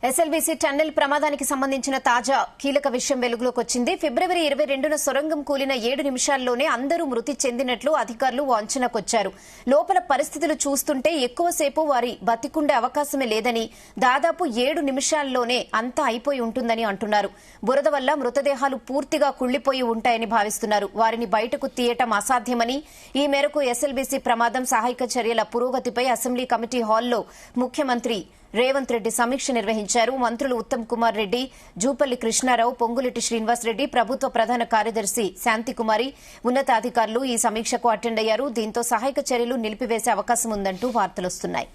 SLBC tunnel ప్రమాదానికి సంబంధించిన తాజా కీలక విషయం వెలుగులోకి వచ్చింది. ఫిబ్రవరి 22న సొరంగం కూలిన 7 నిమిషాల్లోనే అందరూ మృతి చెందినట్లు అధికారులు అంచనాకొచ్చారు. లోపల పరిస్థితులు చూస్తుంటే ఎక్కువసేపు వారి బతికుండే అవకాశమే లేదని, దాదాపు 7 నిమిషాల్లోనే అంతా అయిపోయి ఉంటుందని అంటున్నారు. బురద వల్ల మృతదేహాలు పూర్తిగా కుళ్లిపోయి ఉంటాయని భావిస్తున్నారు. వారిని బయటకు తీయటం అసాధ్యమని, ఈ మేరకు ఎస్ఎల్బీసీ ప్రమాదం సహాయక చర్యల పురోగతిపై అసెంబ్లీ కమిటీ హాల్లో ముఖ్యమంత్రి రేవంత్ రెడ్డి సమీక్ష నిర్వహించారు. మంత్రులు ఉత్తమ్ కుమార్ రెడ్డి, జూపల్లి కృష్ణారావు, పొంగులేటి శ్రీనివాస్ రెడ్డి, ప్రభుత్వ ప్రధాన కార్యదర్శి శాంతికుమారి, ఉన్నతాధికారులు ఈ సమీక్షకు అటెండ్ అయ్యారు. దీంతో సహాయక చర్యలు నిలిపివేసే అవకాశం ఉందంటూ వార్తలొస్తున్నాయి.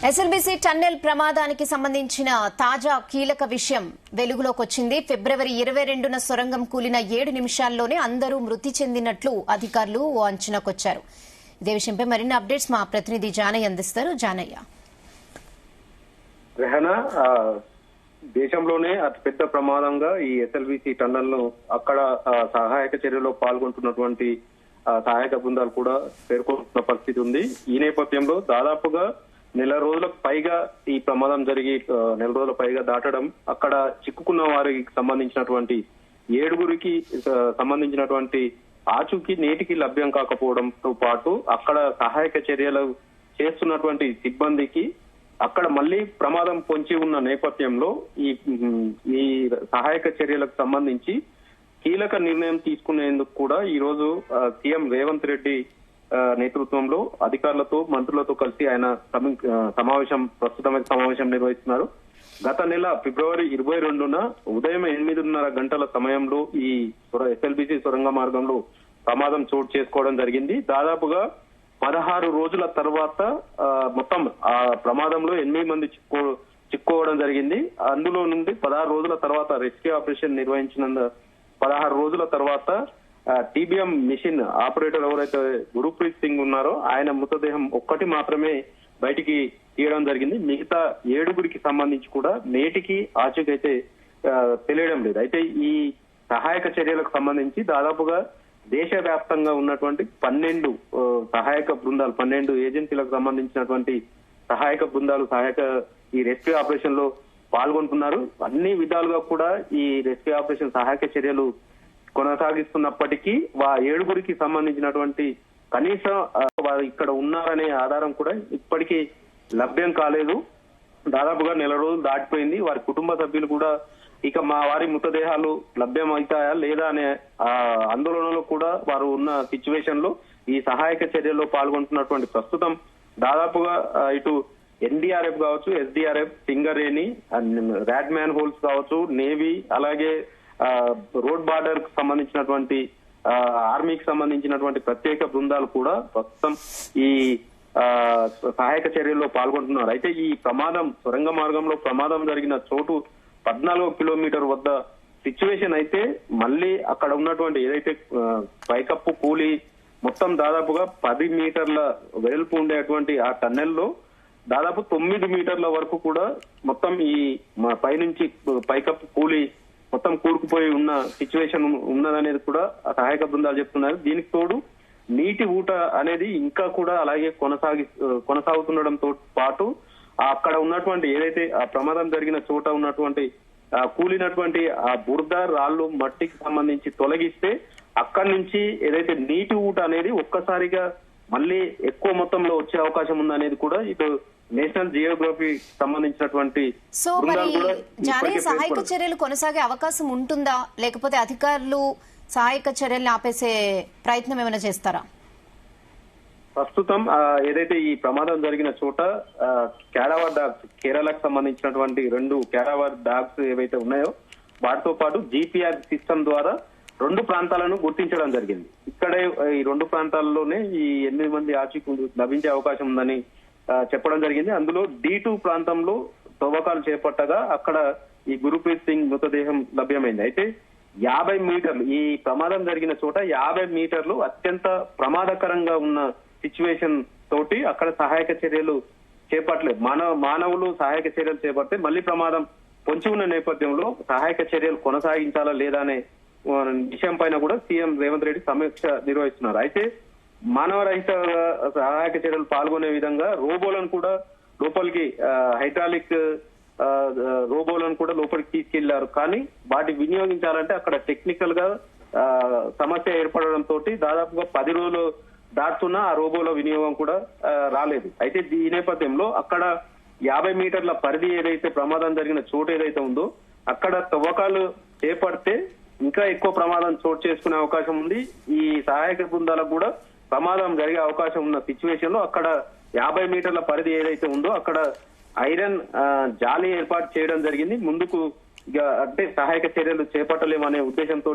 ఎస్ఎల్బీసీ టన్నెల్ ప్రమాదానికి సంబంధించిన తాజా కీలక విషయం వెలుగులోకి వచ్చింది. ఫిబ్రవరి 22న సొరంగం కూలిన 7 నిమిషాల్లోనే అందరూ మృతి చెందినట్లు అధికారులు అంచనాకొచ్చారు. ఇదే విషయంపై మరిన్ని అప్డేట్స్ మా ప్రతినిధి జానయ్య అందిస్తారు. జానయ్య, రెహనా, దేశంలోనే అతిపెద్ద ప్రమాదంగా ఈ ఎస్ఎల్బీసీ టన్నెల్ ను అక్కడ సహాయక చర్యలో పాల్గొంటున్నటువంటి సహాయక బృందాలు కూడా పేర్కొంటున్న పరిస్థితి ఉంది. ఈ నేపథ్యంలో దాదాపుగా నెల రోజులకు పైగా ఈ ప్రమాదం జరిగి నెల రోజుల పైగా దాటడం, అక్కడ చిక్కుకున్న వారికి సంబంధించినటువంటి 7గురికి సంబంధించినటువంటి ఆచూకీ నేటికి లభ్యం కాకపోవడంతో పాటు అక్కడ సహాయక చర్యలు చేస్తున్నటువంటి సిబ్బందికి అక్కడ మళ్లీ ప్రమాదం పొంచి ఉన్న నేపథ్యంలో ఈ సహాయక చర్యలకు సంబంధించి కీలక నిర్ణయం తీసుకునేందుకు కూడా ఈ రోజు సీఎం రేవంత్ రెడ్డి నేతృత్వంలో అధికారులతో మంత్రులతో కలిసి ఆయన ప్రస్తుతమైన సమావేశం నిర్వహిస్తున్నారు. గత నెల ఫిబ్రవరి 22న ఉదయం 8:30 గంటల సమయంలో ఈ ఎస్ఎల్బీసీ సొరంగ మార్గంలో ప్రమాదం చోటు చేసుకోవడం జరిగింది. దాదాపుగా 16 రోజుల తర్వాత మొత్తం ఆ ప్రమాదంలో 8 మంది చిక్కుకోవడం జరిగింది. అందులో నుండి 16 రోజుల తర్వాత రెస్క్యూ ఆపరేషన్ నిర్వహించిన 16 రోజుల తర్వాత టీబీఎం మిషన్ ఆపరేటర్ ఎవరైతే గురుప్రీత్ సింగ్ ఉన్నారో ఆయన మృతదేహం ఒక్కటి మాత్రమే బయటికి తీయడం జరిగింది. మిగతా 7గురికి సంబంధించి కూడా నేటికి ఆచూకైతే తెలియడం లేదు. అయితే ఈ సహాయక చర్యలకు సంబంధించి దాదాపుగా దేశవ్యాప్తంగా ఉన్నటువంటి 12 సహాయక బృందాలు, 12 ఏజెన్సీలకు సంబంధించినటువంటి సహాయక బృందాలు ఈ రెస్క్యూ ఆపరేషన్ లో పాల్గొంటున్నారు. అన్ని విధాలుగా కూడా ఈ రెస్క్యూ ఆపరేషన్ సహాయక చర్యలు కొనసాగిస్తున్నప్పటికీ 7గురికి సంబంధించినటువంటి కనీసం వారు ఇక్కడ ఉన్నారనే ఆధారం కూడా ఇప్పటికీ లభ్యం కాలేదు. దాదాపుగా నెల రోజులు దాటిపోయింది. వారి కుటుంబ సభ్యులు కూడా ఇక మా వారి మృతదేహాలు లభ్యం అవుతాయా లేదా అనే ఆందోళనలో కూడా వారు ఉన్న సిచ్యువేషన్ లో ఈ సహాయక చర్యల్లో పాల్గొంటున్నటువంటి ప్రస్తుతం దాదాపుగా ఇటు ఎన్డీఆర్ఎఫ్ కావచ్చు, SDRF, Singareni, rat man holes కావచ్చు, నేవీ, అలాగే రోడ్ బార్డర్ కు సంబంధించినటువంటి ఆర్మీకి సంబంధించినటువంటి ప్రత్యేక బృందాలు కూడా ప్రస్తుతం ఈ సహాయక చర్యల్లో పాల్గొంటున్నారు. అయితే ఈ ప్రమాదం సొరంగ మార్గంలో ప్రమాదం జరిగిన చోటు 14 కిలోమీటర్ వద్ద సిచ్యువేషన్ అయితే మళ్ళీ అక్కడ ఉన్నటువంటి ఏదైతే పైకప్పు కూలి మొత్తం దాదాపుగా 10 మీటర్ల వెడల్పు ఉండేటువంటి ఆ టన్నెల్లో దాదాపు 9 మీటర్ల వరకు కూడా మొత్తం ఈ పైనుంచి పైకప్పు కూలి మొత్తం కూరుకుపోయి ఉన్న సిచ్యువేషన్ ఉన్నదనేది కూడా సహాయక బృందాలు చెప్తున్నారు. దీనికి తోడు నీటి ఊట అనేది ఇంకా కూడా అలాగే కొనసాగుతుండడంతో పాటు అక్కడ ఉన్నటువంటి ఏదైతే ఆ ప్రమాదం జరిగిన చోట ఉన్నటువంటి కూలినటువంటి ఆ బురద, రాళ్లు, మట్టికి సంబంధించి తొలగిస్తే అక్కడి నుంచి ఏదైతే నీటి ఊట అనేది ఒక్కసారిగా మళ్ళీ ఎక్కువ మొత్తంలో వచ్చే అవకాశం ఉందనేది కూడా ఇటు నేషనల్ జియోగ్రఫీ సంబంధించినటువంటి సహాయక చర్యలు కొనసాగే అవకాశం ఉంటుందా, లేకపోతే అధికారులు సహాయక చర్యలను ఆపేసే ప్రయత్నం ఏమైనా చేస్తారా? ప్రస్తుతం ఏదైతే ఈ ప్రమాదం జరిగిన చోట క్యారావర్ డాగ్స్, కేరళకు సంబంధించినటువంటి 2 క్యారావర్ డాగ్స్ ఏవైతే ఉన్నాయో వాటితో పాటు జీపీఆర్ సిస్టమ్ ద్వారా 2 ప్రాంతాలను గుర్తించడం జరిగింది. ఇక్కడే ఈ 2 ప్రాంతాల్లోనే ఈ 8 మంది ఆచూకీ లభించే అవకాశం ఉందని చెప్పడం జరిగింది. అందులో D2 ప్రాంతంలో తవ్వకాలు చేపట్టగా అక్కడ ఈ గురుప్రీత్ సింగ్ మృతదేహం లభ్యమైంది. అయితే 50 మీటర్లు ఈ ప్రమాదం జరిగిన చోట 50 మీటర్లు అత్యంత ప్రమాదకరంగా ఉన్న సిచ్యువేషన్ తోటి అక్కడ సహాయక చర్యలు చేపట్టలేదు. మానవులు సహాయక చర్యలు చేపడితే మళ్లీ ప్రమాదం పొంచి ఉన్న నేపథ్యంలో సహాయక చర్యలు కొనసాగించాలా లేదా అనే విషయం పైన కూడా సీఎం రేవంత్ రెడ్డి సమీక్ష నిర్వహిస్తున్నారు. అయితే మానవరహిత సహాయక చర్యలు పాల్గొనే విధంగా రోబోలను కూడా లోపలికి హైడ్రాలిక్ రోబోలను కూడా లోపలికి తీసుకెళ్లారు. కానీ వాటి వినియోగించాలంటే అక్కడ టెక్నికల్ గా సమస్య ఏర్పడడంతో దాదాపుగా 10 రోజులు దాటుతున్న ఆ రోబోల వినియోగం కూడా రాలేదు. అయితే ఈ నేపథ్యంలో అక్కడ 50 మీటర్ల పరిధి ఏదైతే ప్రమాదం జరిగిన చోటు ఏదైతే ఉందో అక్కడ తవ్వకాలు చేపడితే ఇంకా ఎక్కువ ప్రమాదం చోటు చేసుకునే అవకాశం ఉంది. ఈ సహాయక బృందాలకు కూడా ప్రమాదం జరిగే అవకాశం ఉన్న సిచ్యువేషన్ లో అక్కడ 50 మీటర్ల పరిధి ఏదైతే ఉందో అక్కడ ఐరన్ జాలి ఏర్పాటు చేయడం జరిగింది. ముందుకు అంటే సహాయక చర్యలు చేపట్టలేమనే ఉద్దేశంతో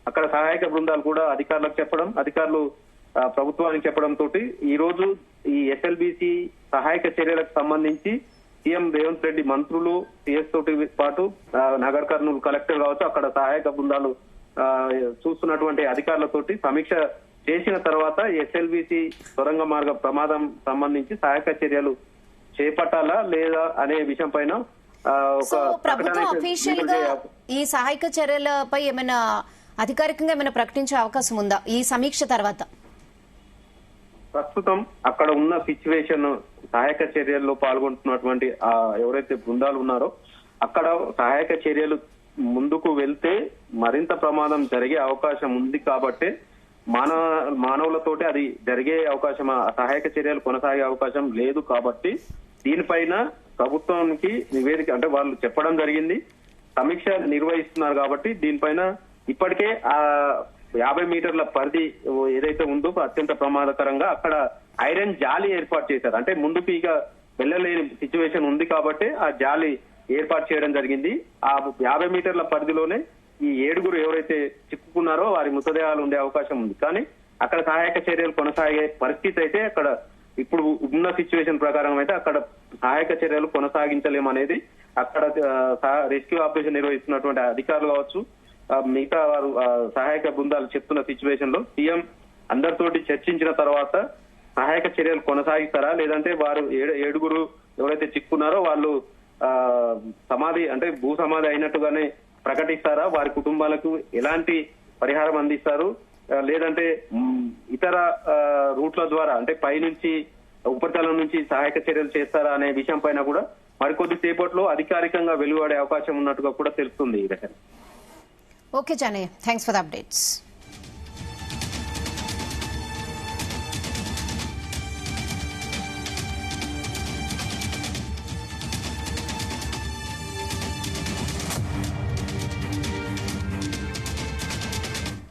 అక్కడ సహాయక బృందాలు కూడా అధికారులకు చెప్పడం, అధికారులు ప్రభుత్వానికి చెప్పడం తోటి ఈ రోజు ఈ ఎస్ఎల్బిసి సహాయక చర్యలకు సంబంధించి సీఎం రేవంత్ రెడ్డి మంత్రులు సిఎస్ తోటి పాటు నగర్ కర్నూలు కలెక్టర్ కావచ్చు అక్కడ సహాయక బృందాలు చూస్తున్నటువంటి అధికారులతోటి సమీక్ష చేసిన తర్వాత ఎస్ఎల్బిసి సొరంగ మార్గ ప్రమాదం సంబంధించి సహాయక చర్యలు చేపట్టాలా లేదా అనే విషయం పైన ప్రభుత్వం అఫీషియల్ గా ఈ సహాయక చర్యలపై ఏమైనా అధికారికంగా ఏమైనా ప్రకటించే అవకాశం ఉందా ఈ సమీక్ష తర్వాత? ప్రస్తుతం అక్కడ ఉన్న సిచ్యువేషన్ సహాయక చర్యల్లో పాల్గొంటున్నటువంటి ఎవరైతే బృందాలు ఉన్నారో అక్కడ సహాయక చర్యలు ముందుకు వెళ్తే మరింత ప్రమాదం జరిగే అవకాశం ఉంది కాబట్టి మానవులతోటి అది జరిగే అవకాశం సహాయక చర్యలు కొనసాగే అవకాశం లేదు కాబట్టి దీనిపైన ప్రభుత్వానికి నివేదిక అంటే వాళ్ళు చెప్పడం జరిగింది, సమీక్ష నిర్వహిస్తున్నారు కాబట్టి దీనిపైన ఇప్పటికే 50 మీటర్ల పరిధి ఏదైతే ఉందో అత్యంత ప్రమాదకరంగా అక్కడ ఐరన్ జాలి ఏర్పాటు చేశారు. అంటే ముందుకు ఇక వెళ్ళలేని సిచ్యువేషన్ ఉంది కాబట్టి ఆ జాలి ఏర్పాటు చేయడం జరిగింది. ఆ 50 మీటర్ల పరిధిలోనే ఈ 7గురు ఎవరైతే చిక్కుకున్నారో వారి మృతదేహాలు ఉండే అవకాశం ఉంది. కానీ అక్కడ సహాయక చర్యలు కొనసాగే పరిస్థితి అయితే అక్కడ ఇప్పుడు ఉన్న సిచ్యువేషన్ ప్రకారం అయితే అక్కడ సహాయక చర్యలు కొనసాగించలేమనేది అక్కడ రెస్క్యూ ఆపరేషన్ నిర్వహిస్తున్నటువంటి అధికారులు కావచ్చు మిగతా వారు సహాయక బృందాలు చెప్తున్న సిచ్యువేషన్ లో సీఎం అందరితోటి చర్చించిన తర్వాత సహాయక చర్యలు కొనసాగిస్తారా లేదంటే వారు 7గురు ఎవరైతే చిక్కున్నారో వాళ్ళు సమాధి అంటే భూ సమాధి అయినట్టుగానే ప్రకటిస్తారా, వారి కుటుంబాలకు ఎలాంటి పరిహారం అందిస్తారు, లేదంటే ఇతర రూట్ల ద్వారా అంటే పైనుంచి ఉపరితలం నుంచి సహాయక చర్యలు చేస్తారా అనే విషయం పైన కూడా మరికొద్ది సేపట్లో అధికారికంగా వెలువడే అవకాశం ఉన్నట్టుగా కూడా తెలుస్తుంది. Okay Janaiah, thanks for the updates.